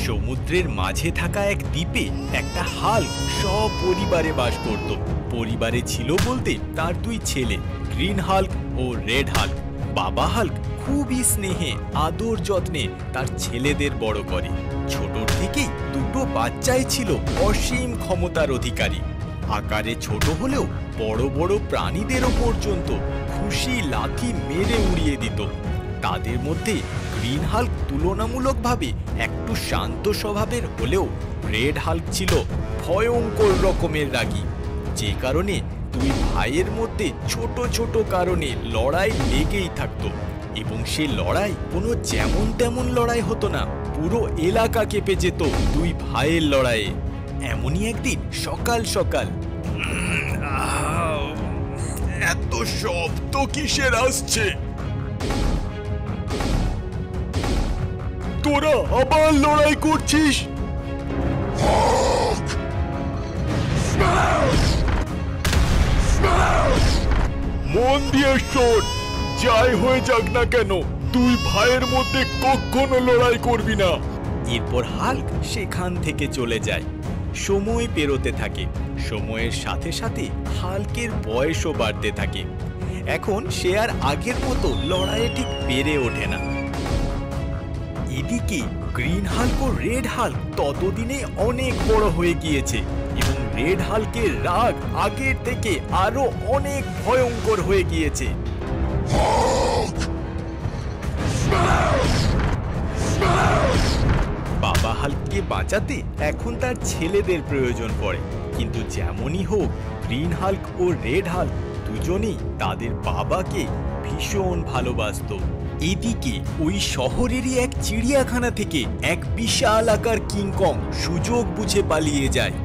সমুদ্রের মাঝে থাকা এক দ্বীপে একটা হাল্ক সপরিবারে বাস করত। পরিবারে ছিল বলতে তার দুই ছেলে, গ্রিন হাল্ক ও রেড হাল্ক। বাবা হাল্ক খুবই স্নেহে আদর যত্নে তার ছেলেদের বড় করে। ছোট থেকেই দুটো বাচ্চাই ছিল অসীম ক্ষমতার অধিকারী। আকারে ছোট হলেও বড় বড় প্রাণীদেরও পর্যন্ত খুশি লাথি মেরে উড়িয়ে দিত। তাদের মধ্যে গ্রিন হাল্ক তুলনামূলকভাবে একটু শান্ত স্বভাবের হলেও রেড হাল্ক ছিল ভয়ঙ্কর রকমের রাগী। যে কারণে দুই ভাইয়ের মধ্যে ছোট ছোট কারণে লড়াই লেগেই থাকতো। এবং সে লড়াই কোনো যেমন তেমন লড়াই হতো না, পুরো এলাকা কেঁপে যেত দুই ভাইয়ের লড়াইয়ে। এমনই একদিন সকাল সকাল, এত শব্দ কিসের আসছে? তোরা আবার লড়াই করছিস? মন দিয়ে শোন, যাই হয়ে যাক না কেন দুই ভাইয়ের মধ্যে কখনো লড়াই করবি না। এরপর হাল্ক সেখান থেকে চলে যায়। সময় পেরোতে থাকে। সময়ের সাথে সাথে হাল্কের বয়সও বাড়তে থাকে। এখন সে আর আগের মতো লড়াইয়ে ঠিক পেরে ওঠে না। এদিকে গ্রিন হাল্ক ও রেড হাল্ক ততদিনে অনেক বড় হয়ে গিয়েছে এবং রেড হাল্কের রাগ আগের থেকে আরো অনেক ভয়ঙ্কর হয়ে গিয়েছে। বাবা হাল্ককে বাঁচাতে এখন তার ছেলেদের প্রয়োজন পড়ে। কিন্তু যেমনই হোক, গ্রিন হাল্ক ও রেড হাল্ক দুজনেই তাদের বাবাকে ভীষণ ভালোবাসতো। এদিকে ওই শহরেরই এক চিড়িয়াখানা থেকে এক বিশাল আকার কিংকং সুযোগ বুঝে পালিয়ে যায়।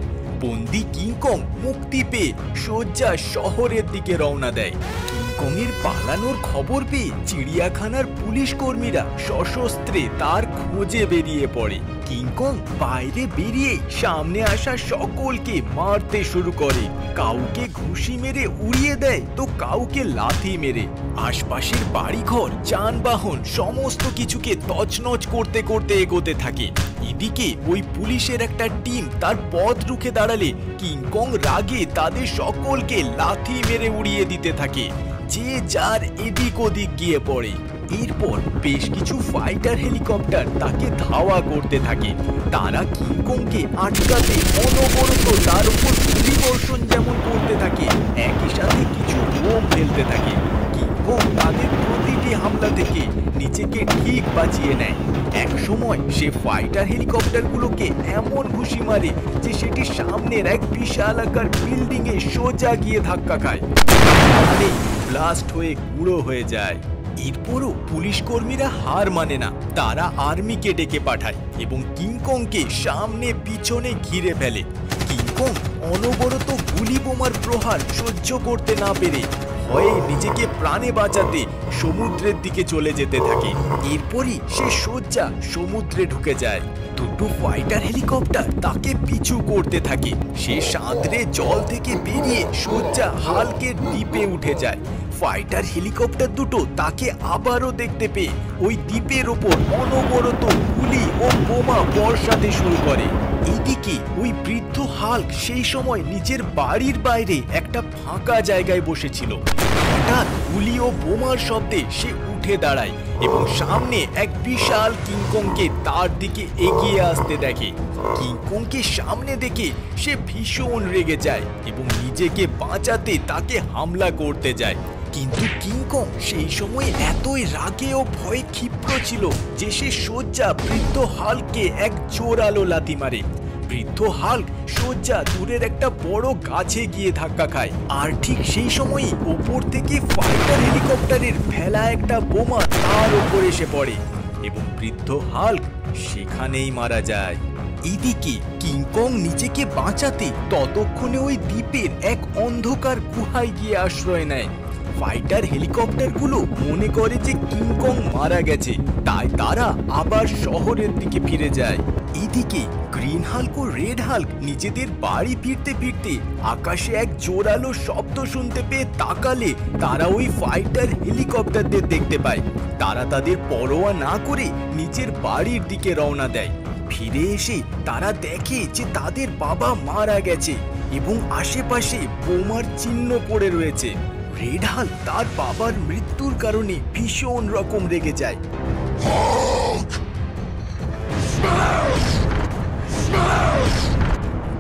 বন্দি কিংকং মুক্তি পেয়ে সোজা শহরের দিকে রওনা দেয়। কিংকংয়ের পালানোর খবর পেয়ে চিড়িয়াখানার পুলিশ কর্মীরা সশস্ত্রে তার খোঁজে বেরিয়ে পড়ে। কিংকং বাইরে বেরিয়ে সামনে আসা সকলকে মারতে শুরু করে। কাউকে ঘুষি মেরে উড়িয়ে দেয় তো কাউকে লাথি মেরে। আশপাশের বাড়িঘর, যানবাহন সমস্ত কিছুকে তছনছ করতে করতে এগোতে থাকে। এদিকে ওই পুলিশের একটা টিম তার পথ রুখে দাঁড়ালে কিংকং রাগে তাদের সকলকে লাথি মেরে উড়িয়ে দিতে থাকে। যে যার এদিক ওদিক গিয়ে পড়ে। এরপর বেশ কিছু ফাইটার হেলিকপ্টার তাকে ধাওয়া করতে থাকে। তারা কিংকংকে আটকাতে অনবরত তার উপর গুলিবর্ষণ যেমন করতে থাকে, একই সাথে কিছু বোম ফেলতে থাকে। কিংকং তাদের প্রতিটি হামলা থেকে নিজেকে ঠিক বাঁচিয়ে নেয়। এক সময় সে ফাইটার হেলিকপ্টারগুলোকে এমন ঘুষি মারে যে সেটি সামনের এক বিশাল আকার বিল্ডিং এ সোজা গিয়ে ধাক্কা খায়, ব্লাস্ট হয়ে গুঁড়ো হয়ে যায়। এরপরও পুলিশ কর্মীরা হার মানে না। তারা আর্মিকে ডেকে পাঠায় এবং কিংকংকে সামনে পিছনে ঘিরে ফেলে। কিংকং অনবরত গুলি বোমার প্রহার সহ্য করতে না পেরে ভয়ে নিজেকে প্রাণে বাঁচাতে সমুদ্রের দিকে চলে যেতে থাকে। এরপরই সে সোজা সমুদ্রে ঢুকে যায়। দুটো ফাইটার হেলিকপ্টার তাকে পিছু করতে থাকে। সে সাঁতরে জল থেকে বেরিয়ে সোজা হাল্কের দ্বীপে উঠে যায়। ফাইটার হেলিকপ্টার দুটো তাকে আবারও দেখতে পেয়ে ওই দ্বীপের ওপর অনবরত গুলি ও বোমা বর্ষাতে শুরু করে। এদিকে ওই বৃদ্ধ হাল্ক সেই সময় নিজের বাড়ির বাইরে একটা ফাঁকা জায়গায় বসেছিল। হঠাৎ গুলি ও বোমার শব্দে সে উঠে দাঁড়ায় এবং সামনে এক বিশাল কিংকংকে তার দিকে এগিয়ে আসতে দেখে। কিংকংকে সামনে দেখে সে ভীষণ রেগে যায় এবং নিজেকে বাঁচাতে তাকে হামলা করতে যায়। কিন্তু কিংকং সেই সময় এতই রাগে ও ভয়ে ক্ষিপ্র ছিল যে সে সোজা বৃদ্ধ হাল্ককে এক জোরালো লাথি মারে। বৃদ্ধ হাল্ক সোজা দূরের একটা বড় গাছে গিয়ে ধাক্কা খায়। আর ঠিক সেই সময়ই ওপর থেকে ফাইটার হেলিকপ্টারের ফেলা একটা বোমা তার ওপর এসে পড়ে এবং বৃদ্ধ হাল্ক সেখানেই মারা যায়। এদিকে কিংকং নিজেকে বাঁচাতে ততক্ষণে ওই দ্বীপের এক অন্ধকার গুহায় গিয়ে আশ্রয় নেয়। ফাইটার হেলিকপ্টারগুলো মনে করে যে কিংকং মারা গেছে, তাই তারা আবার শহরের দিকে ফিরে যায়। এদিকে গ্রিন হাল্ক ও রেড হাল্ক নিজেদের বাড়ি ফিরতে ফিরতে আকাশে এক জোরালো শব্দ শুনতে পেয়ে তাকালে তারা ওই ফাইটার হেলিকপ্টারদের দেখতে পায়। তারা তাদের পরোয়া না করে নিজের বাড়ির দিকে রওনা দেয়। ফিরে এসে তারা দেখে যে তাদের বাবা মারা গেছে এবং আশেপাশে বোমার চিহ্ন পড়ে রয়েছে। রেড হাল্ক তার বাবার মৃত্যুর কারণে ভীষণ রকম রেগে যায়।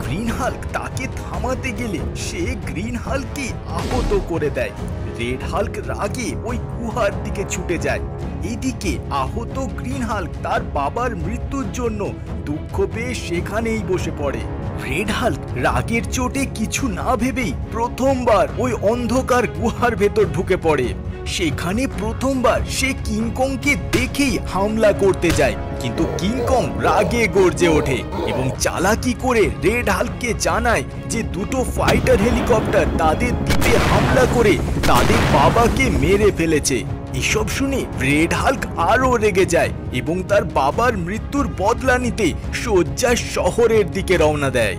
গ্রিন হাল্ক তাকে থামাতে গেলে সে গ্রিন হাল্ককে আহত করে দেয়। রেড হাল্ক রাগে ওই গুহার দিকে ছুটে যায়। এদিকে আহত গ্রিন হাল্ক তার বাবার মৃত্যুর জন্য দুঃখ পেয়ে সেখানেই বসে পড়ে। রেড হাল্ক রাগের চোটে কিছু না ভেবেই প্রথমবার ওই অন্ধকার গুহার ভেতর ঢুকে পড়ে। সেখানে প্রথমবার সে কিংকংকে দেখেই হামলা করতে যায়, কিন্তু কিংকং রাগে গর্জে ওঠে এবং চালাকি করে রেড হাল্ককে জানায় যে দুটো ফাইটার হেলিকপ্টার তাদের দ্বীপে হামলা করে তাদের বাবাকে মেরে ফেলেছে। এসব শুনে রেড হাল্ক আরো রেগে যায় এবং তার বাবার মৃত্যুর বদলা নিতে সোজা শহরের দিকে রওনা দেয়।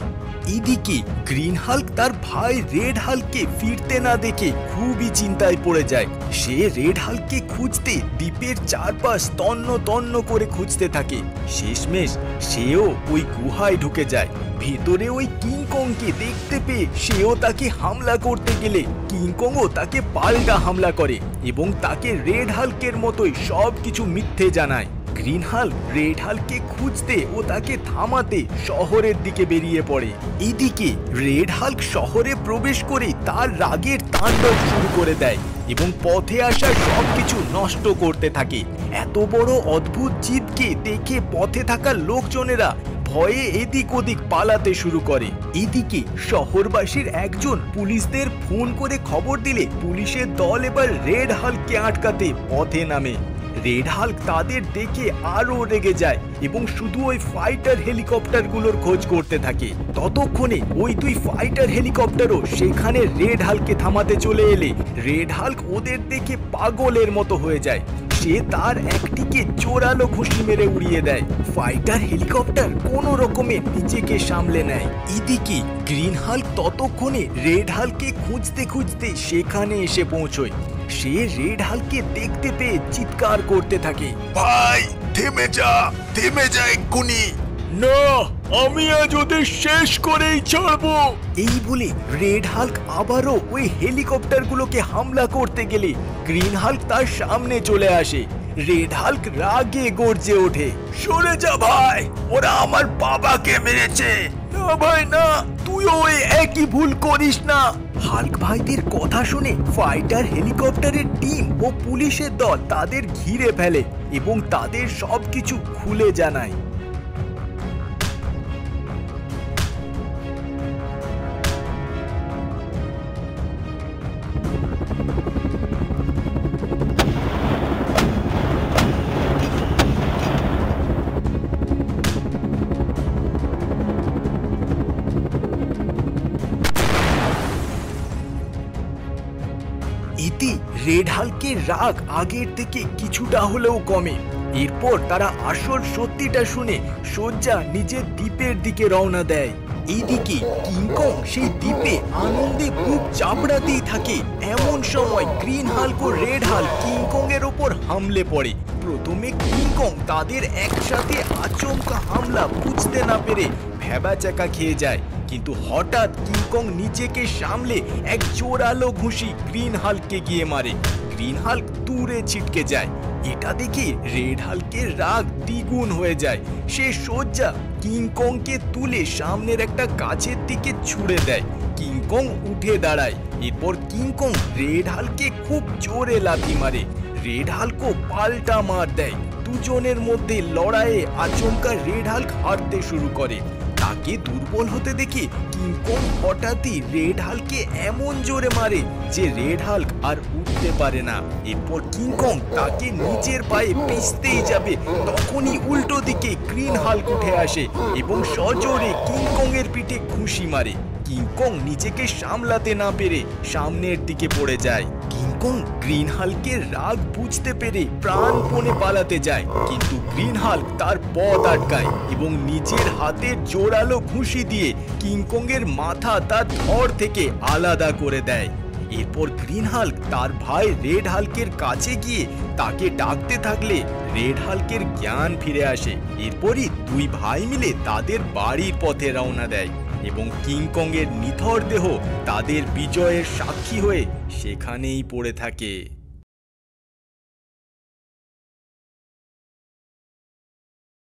এদিকে গ্রিন হাল্ক তার ভাই রেড হাল্ককে ফিরতে না দেখে খুবই চিন্তায় পড়ে যায়। সে রেড হাল্ককে খুঁজতে দ্বীপের চারপাশ তন্ন তন্ন করে খুঁজতে থাকে। শেষমেশ সেও ওই গুহায় ঢুকে যায়। ভেতরে ওই কিংকংকে দেখতে পেয়ে সেও তাকে হামলা করতে গেলে কিংকংও তাকে পাল্টা হামলা করে এবং তাকে রেড হাল্কের মতোই সবকিছু মিথ্যে জানায়। গ্রিন হাল্ক রেড হাল্ককে খুঁজতে ও তাকে থামাতে শহরের দিকে বেরিয়ে পড়ে। এদিকে রেড হাল্ক শহরে প্রবেশ করে তার রাগের তাণ্ডব শুরু করে দেয় এবং পথে আসা সবকিছু নষ্ট করতে থাকে। এত বড় অদ্ভুত জীবকে দেখে পথে থাকা লোকজনেরা ভয়ে এদিক ওদিক পালাতে শুরু করে। এদিকে শহরবাসীর একজন পুলিশদের ফোন করে খবর দিলে পুলিশের দল এবার রেড হাল্ককে আটকাতে পথে নামে। রেড হাল্ক তাদের দেখে আরো রেগে যায় এবং শুধু ওই ফাইটার হেলিকপ্টারগুলোর খোঁজ করতে থাকে। ততক্ষণে ওই দুই ফাইটার হেলিকপ্টারও সেখানে রেড হাল্ককে থামাতে চলে এলে রেড হাল্ক ওদের দেখে পাগলের মতো হয়ে যায়। সে তার একটিকে জোরালো ঘুষি মেরে উড়িয়ে দেয়। ফাইটার হেলিকপ্টার কোনো রকমে নিজেকে সামলে নেয়। এদিকে গ্রিন হাল্ক ততক্ষণে রেড হাল্ককে খুঁজতে খুঁজতে সেখানে এসে পৌঁছয়। সে রেড হাল্ককে দেখতে পেয়ে চিৎকার করতে থাকে, ভাই থেমে যা এক্ষুনি। না, আমি আজ ওদের শেষ করেই ছাড়বো। এই বলে রেড হাল্ক আবারও ওই হেলিকপ্টারগুলোকে হামলা করতে গেলে গ্রিন হাল্ক তার সামনে চলে আসে। রেড হাল্ক রাগে গর্জে ওঠে, সরে যা ভাই, ওরা আমার বাবাকে মেরেছে। না ভাই না, তুইও ওই একই ভুল করিস না। হাল্ক ভাইদের কথা শুনে ফাইটার হেলিকপ্টারের টিম ও পুলিশের দল তাদের ঘিরে ফেলে এবং তাদের সবকিছু খুলে জানায়। এতে রেড হাল্কের রাগ আগের থেকে কিছুটা হলেও কমে। এরপর তারা আসল সত্যিটা শুনে সোজা নিজের দ্বীপের দিকে রওনা দেয়। এইদিকে কিংকং সেই দ্বীপে আনন্দে বুক চাপড়াতেই থাকে। এমন সময় গ্রিন হাল্ক ও রেড হাল্ক কিংকং এর ওপর হামলে পড়ে। প্রথমে কিংকং তাদের একসাথে আচমকা হামলা বুঝতে না পেরে ভ্যাবাচ্যাকা খেয়ে যায়, কিন্তু হঠাৎ কিংকং নিজেকে সামলে এক জোরালো ঘুষি গ্রিন হাল্ককে গিয়ে মারে। গ্রিন হাল্ক দূরে ছিটকে যায়। এটা দেখে রেড হাল্কের রাগ দ্বিগুণ হয়ে যায়। সে সোজা কিংকংকে তুলে সামনের একটা গাছের দিকে ছুঁড়ে দেয়। কিংকং উঠে দাঁড়ায়। এরপর কিংকং রেড হাল্ককে খুব জোরে লাথি মারে। রেড হাল্কও পাল্টা মার দেয়। দুজনের মধ্যে লড়াইয়ে আচমকা রেড হাল্ক হারতে শুরু করে। তাকে দুর্বল হতে দেখে কিংকং হঠাৎই রেড হাল্ককে এমন জোরে মারে যে রেড হাল্ক আর উঠতে পারে না। এরপর কিংকং তাকে নিজের পায়ে পিষতেই যাবে, তখনই উল্টো দিকে গ্রিন হাল্ক উঠে আসে এবং সজোরে কিংকং এর পিঠে ঘুষি মারে। কিংকং নিজেকে সামলাতে না পেরে সামনের দিকে পড়ে যায়। কিংকং গ্রিন হাল্কের রাগ বুঝতে পেরে প্রাণপণে পালাতে যায়, কিন্তু গ্রিন হাল্ক তার পথ আটকায় এবং নিজের হাতের জোরালো ঘুষি দিয়ে কিংকং এর মাথা তার ধড় থেকে আলাদা করে দেয়। এরপর গ্রিন হাল্ক তার ভাই রেড হাল্কের কাছে গিয়ে তাকে ডাকতে থাকলে রেড হাল্কের জ্ঞান ফিরে আসে। এরপরই দুই ভাই মিলে তাদের বাড়ির পথে রওনা দেয় এবং কিংকংয়ের নিথর দেহ তাদের বিজয়ের সাক্ষী হয়ে সেখানেই পড়ে থাকে।